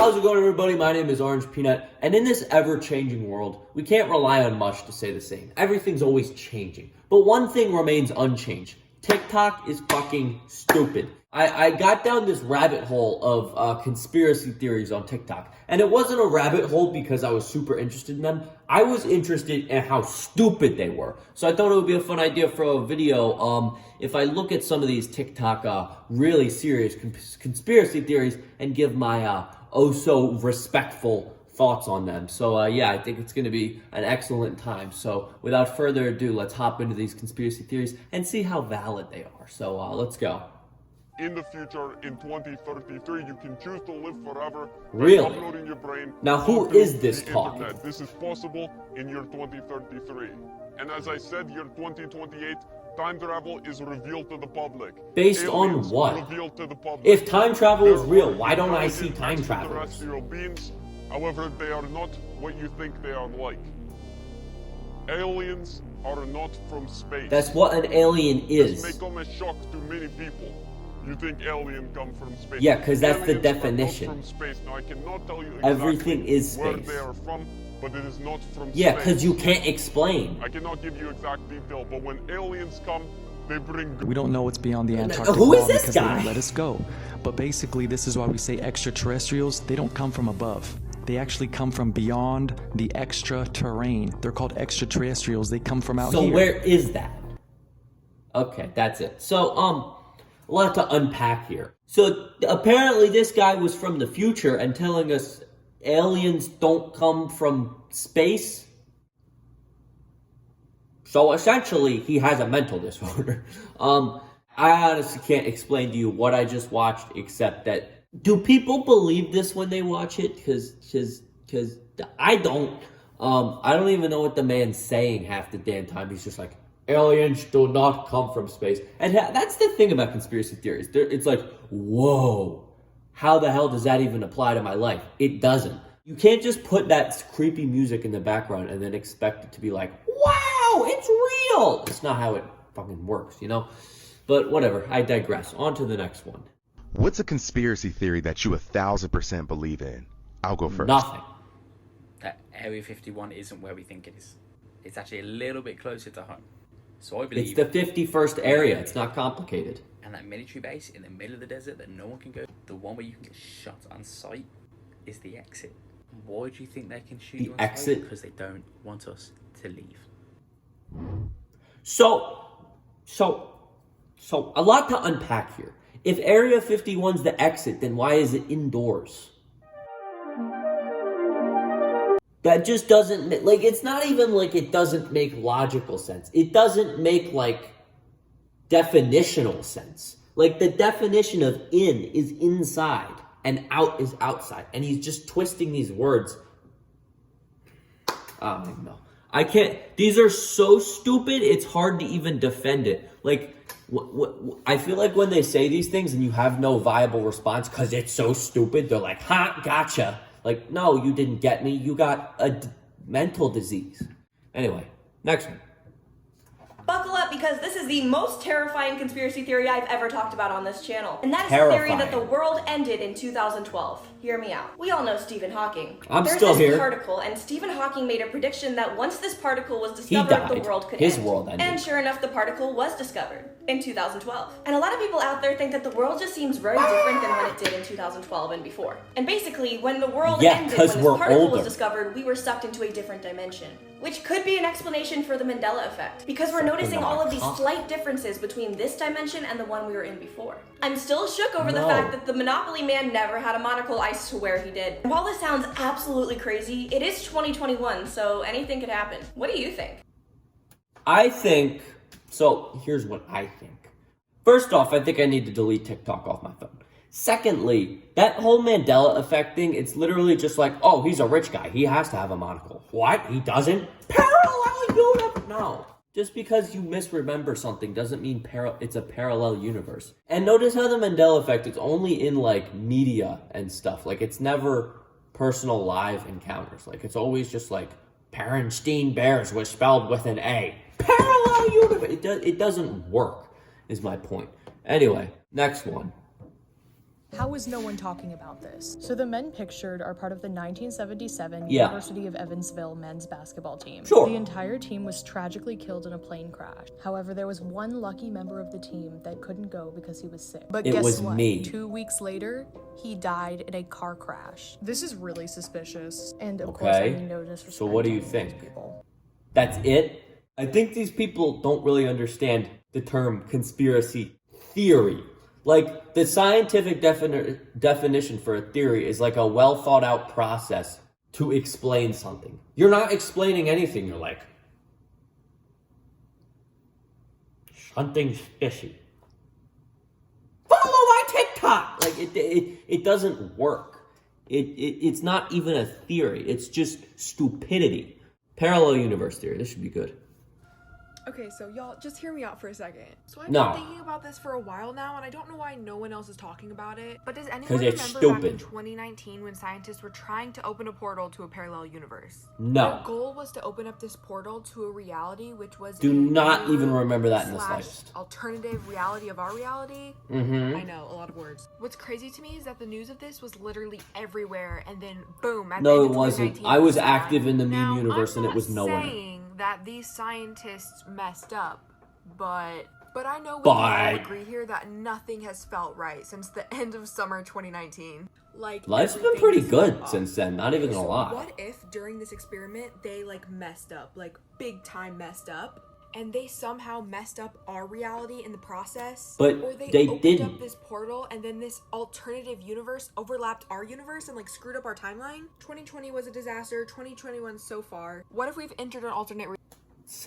How's it going, everybody? My name is Orangepeanut, and in this ever-changing world, we can't rely on much to say the same. Everything's always changing. But one thing remains unchanged. TikTok is fucking stupid. I got down this rabbit hole of conspiracy theories on TikTok, and it wasn't a rabbit hole because I was super interested in them. I was interested in how stupid they were. So I thought it would be a fun idea for a video if I look at some of these TikTok really serious conspiracy theories and give my so respectful thoughts on them. So yeah, I think it's going to be an excellent time. So without further ado, let's hop into these conspiracy theories and see how valid they are. So let's go. In the future, in 2033, you can choose to live forever by Really? uploading your brain. Now, who onto is this the talking? internet. This is possible in year 2033. And as I said, year 2028, time travel is revealed to the public. Based Aliens on what? Revealed to the public. If time travel is There real, are why don't I see intelligent time travel? extraterrestrial beings, however, they are not what you think they are like. Aliens are not from space. That's what an alien This may is. come as shock to many people. You think alien come from space? Yeah, 'cause that's the Aliens are not definition. from space. Now I cannot tell you exactly Everything is where space. they are from, but it is not from Yeah, space. because you can't explain. I cannot give you exact detail, but when aliens come, they bring. We don't know what's beyond the Antarctic Who is wall this because they guy? won't let us go. But basically, this is why we say extraterrestrials. They don't come from above. They actually come from beyond the extra terrain. They're called extraterrestrials. They come from out So here. where is that? Okay, that's it. So a lot to unpack here. So apparently this guy was from the future and telling us aliens don't come from space. So essentially he has a mental disorder. I honestly can't explain to you what I just watched, except that do people believe this when they watch it? Because I don't. I don't even know what the man's saying half the damn time. He's just like, aliens do not come from space. And that's the thing about conspiracy theories. It's like, whoa, how the hell does that even apply to my life? It doesn't. You can't just put that creepy music in the background and then expect it to be like, wow, it's real. It's not how it fucking works, you know? But whatever, I digress. On to the next one. What's a conspiracy theory that you 1,000% believe in? I'll go first. Nothing. That Area 51 isn't where we think it is. It's actually a little bit closer to home. So I believe... It's the 51st area. It's not complicated. And that military base in the middle of the desert that no one can go, the one where you can get shot on sight, is the exit. Why do you think they can shoot you on exit? sight? Because they don't want us to leave. So a lot to unpack here. If Area 51's the exit, then why is it indoors? That just doesn't make, like, it's not even like it doesn't make logical sense. It doesn't make, like, definitional sense. Like, the definition of in is inside and out is outside. And he's just twisting these words. I don't even know. I can't, these are so stupid, it's hard to even defend it. Like, I feel like when they say these things and you have no viable response because it's so stupid, they're like, ha, gotcha. Like, no, you didn't get me. You got a mental disease. Anyway, next one. Buckle up, because this is the most terrifying conspiracy theory I've ever talked about on this channel. And that is the theory that the world ended in 2012. Hear me out. We all know Stephen Hawking. I'm still here. There's this particle, and Stephen Hawking made a prediction that once this particle was discovered, the world could His end. world ended. And sure enough, the particle was discovered in 2012. And a lot of people out there think that the world just seems very different than when it did in 2012 and before. And basically, when the world ended, when this particle was discovered, we were sucked into a different dimension. Which could be an explanation for the Mandela Effect, because we're noticing all of these slight differences between this dimension and the one we were in before. I'm still shook over the fact that the Monopoly man never had a monocle. I swear he did. And while this sounds absolutely crazy, it is 2021, so anything could happen. What do you think? I think, so here's what I think. First off, I think I need to delete TikTok off my phone. Secondly, that whole Mandela Effect thing, it's literally just like, oh, he's a rich guy. He has to have a monocle. What? He doesn't? Parallel universe? No. Just because you misremember something doesn't mean it's a parallel universe. And notice how the Mandela Effect is only in, like, media and stuff. Like, it's never personal live encounters. Like, it's always just like, Berenstein Bears was spelled with an A. Parallel universe. It doesn't work, is my point. Anyway, next one. How is no one talking about this? So the men pictured are part of the 1977 Yeah. University of Evansville men's basketball team. Sure. The entire team was tragically killed in a plane crash. However, there was one lucky member of the team that couldn't go because he was sick. But It guess was what? me. 2 weeks later, he died in a car crash. This is really suspicious. And of course, I Okay. mean no disrespect So what do to you any of think? these people. That's it? I think these people don't really understand the term conspiracy theory. Like, the scientific definition for a theory is like a well thought out process to explain something. You're not explaining anything. You're like, something's fishy. Follow my TikTok! Like, it doesn't work. It's not even a theory. It's just stupidity. Parallel universe theory. This should be good. Okay, so y'all, just hear me out for a second. So I've No. been thinking about this for a while now, and I don't know why no one else is talking about it. But does anyone 'Cause remember it's back in stupid. 2019 when scientists were trying to open a portal to a parallel universe? No. The goal was to open up this portal to a reality which was Do a not new even remember that in the slash slightest. alternative reality of our reality. Mm-hmm. I know, a lot of words. What's crazy to me is that the news of this was literally everywhere, and then boom, at the No, end it of wasn't. 2019, I was gone. active in the meme Now, universe I'm and it was not nowhere. saying that these scientists messed up, but I know we But- can all agree here that nothing has felt right since the end of summer 2019. Like, Life's been everything pretty is good off. since then, not even gonna So lie. what if during this experiment they like messed up, like big time messed up, and they somehow messed up our reality in the process? But or they opened didn't. up this portal and then this alternative universe overlapped our universe and like screwed up our timeline? 2020 was a disaster, 2021 so far. What if we've entered an alternate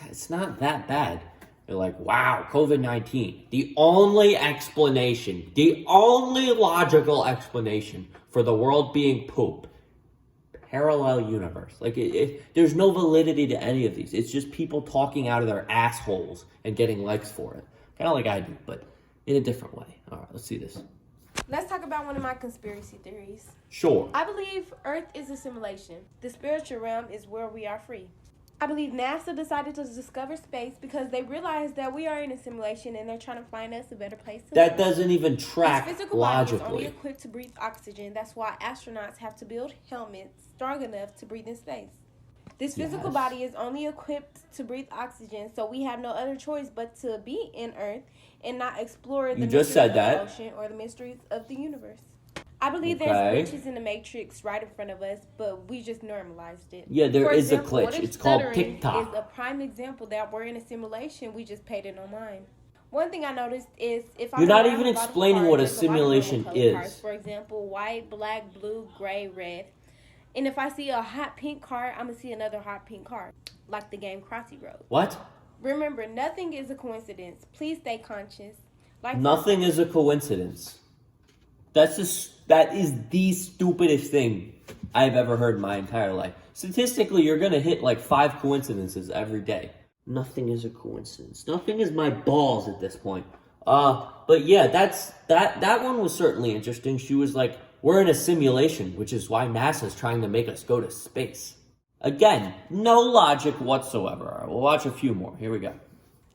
It's not that bad. They're like, wow, COVID-19. The only explanation, the only logical explanation for the world being poop. Parallel universe. Like, there's no validity to any of these. It's just people talking out of their assholes and getting likes for it. Kind of like I do, but in a different way. All right, let's see this. Let's talk about one of my conspiracy theories. Sure. I believe Earth is a simulation. The spiritual realm is where we are free. I believe NASA decided to discover space because they realized that we are in a simulation and they're trying to find us a better place to That live. doesn't even track This physical body is only logically. equipped to breathe oxygen. That's why astronauts have to build helmets strong enough to breathe in space. This physical Yes. body is only equipped to breathe oxygen, so we have no other choice but to be in Earth and not explore the You just mysteries said of that. the ocean or the mysteries of the universe. I believe Okay. there's glitches in the matrix right in front of us, but we just normalized it. Yeah, there For is a example, glitch. what if It's called stuttering TikTok. Is a prime example that we're in a simulation. We just paid it online. One thing I noticed is if You're not around even a lot of explaining cars, what a there's lot of normal simulation color is. cars. For example, white, black, blue, gray, red. And if I see a hot pink car, I'm gonna see another hot pink car, like the game Crossy Road. What? Remember, nothing is a coincidence. Please stay conscious. Like Nothing is a coincidence. That is the stupidest thing I've ever heard in my entire life. Statistically, you're gonna hit like 5 coincidences every day. Nothing is a coincidence. Nothing is my balls at this point. But yeah, that one was certainly interesting. She was like, we're in a simulation, which is why NASA's trying to make us go to space. Again, no logic whatsoever. All right, we'll watch a few more. Here we go.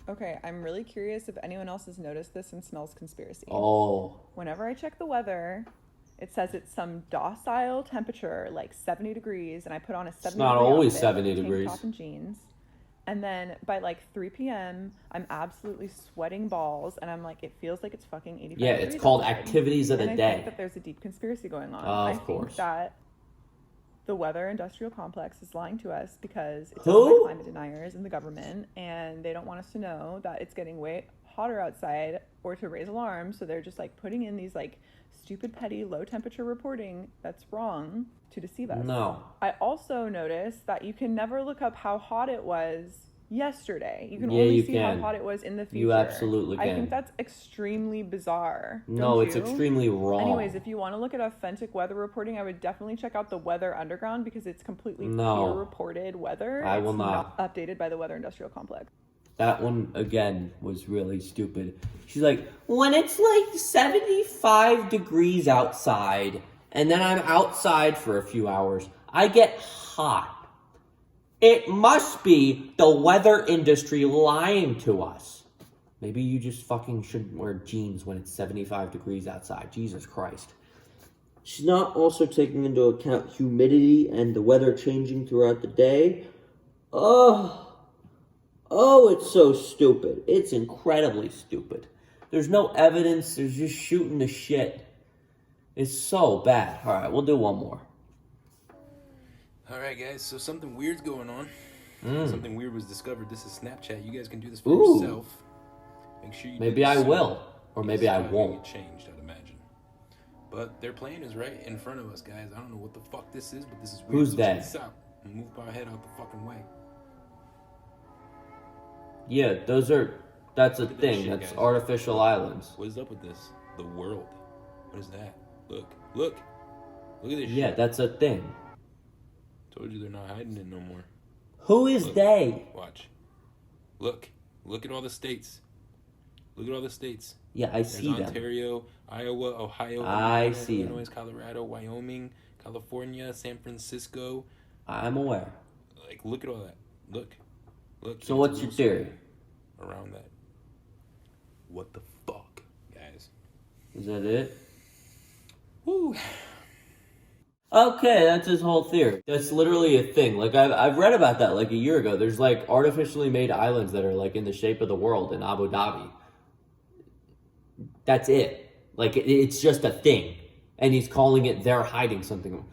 Okay, I'm really curious if anyone else has noticed this and smells conspiracy. Oh. Whenever I check the weather, it says it's some docile temperature, like 70 degrees, and I put on a 70 not degree always outfit, 70 tank degrees. top and jeans. And then by like 3 p.m., I'm absolutely sweating balls, and I'm like, it feels like it's fucking 85 Yeah, degrees it's called outside. activities of the and day. I think that there's a deep conspiracy going on. Of I course. think that the weather industrial complex is lying to us because it's Who? owned by climate deniers and the government, and they don't want us to know that it's getting way hotter outside or to raise alarms. So they're just like putting in these like stupid, petty, low temperature reporting that's wrong to deceive us. No. I also noticed that you can never look up how hot it was yesterday. You can Yeah, only you see can. how hot it was in the future. You absolutely I can. think that's extremely bizarre. No, don't it's you? extremely wrong. Anyways, if you want to look at authentic weather reporting, I would definitely check out the Weather Underground because it's completely No. peer reported weather. I will It's not. updated by the Weather Industrial Complex. That one, again, was really stupid. She's like, when it's like 75 degrees outside, and then I'm outside for a few hours, I get hot. It must be the weather industry lying to us. Maybe you just fucking shouldn't wear jeans when it's 75 degrees outside. Jesus Christ. She's not also taking into account humidity and the weather changing throughout the day. Oh, it's so stupid. It's incredibly stupid. There's no evidence. There's just shooting the shit. It's so bad. All right, we'll do one more. All right, guys. So something weird's going on. Something weird was discovered. This is Snapchat. You guys can do this for yourself. Make sure you. Maybe I will, or maybe I won't. Get changed, I'd imagine. But their plane is right in front of us, guys. I don't know what the fuck this is, but this is weird. Who's that? Stop and move our head out the fucking way. Yeah, that's a thing. That's guys. artificial islands. What is up with this? The world. What is that? Look at this Yeah, shit. that's a thing. Told you they're not hiding it no more. Who is they? Watch. Look at all the states. Look at all the states. Yeah, I see them. Ontario, Iowa, Ohio, I see them. Illinois, Colorado, Wyoming, California, San Francisco. I'm aware. Like, look at all that. Look. So what's your theory? Around that. What the fuck, guys? Is that it? Woo. Okay, that's his whole theory. That's literally a thing. Like, I've read about that like a year ago. There's like artificially made islands that are like in the shape of the world in Abu Dhabi. That's it. Like, it's just a thing. And he's calling it they're hiding something.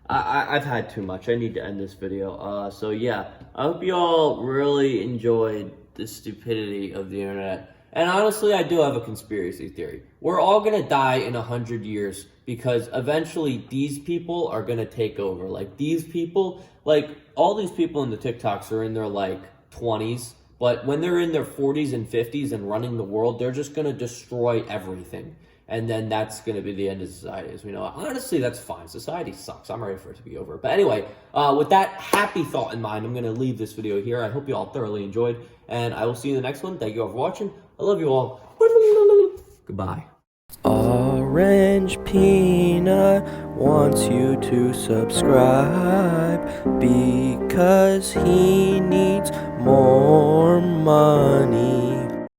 I've had too much. I need to end this video. So yeah, I hope you all really enjoyed the stupidity of the internet. And honestly, I do have a conspiracy theory. We're all gonna die in 100 years because eventually these people are gonna take over. Like, these people, like, all these people in the TikToks are in their like 20s, but when they're in their 40s and 50s and running the world, they're just gonna destroy everything. And then that's going to be the end of society as we know it. Honestly, that's fine. Society sucks. I'm ready for it to be over. But anyway, with that happy thought in mind, I'm going to leave this video here. I hope you all thoroughly enjoyed. And I will see you in the next one. Thank you all for watching. I love you all. Goodbye. Orange Peanut wants you to subscribe because he needs more money.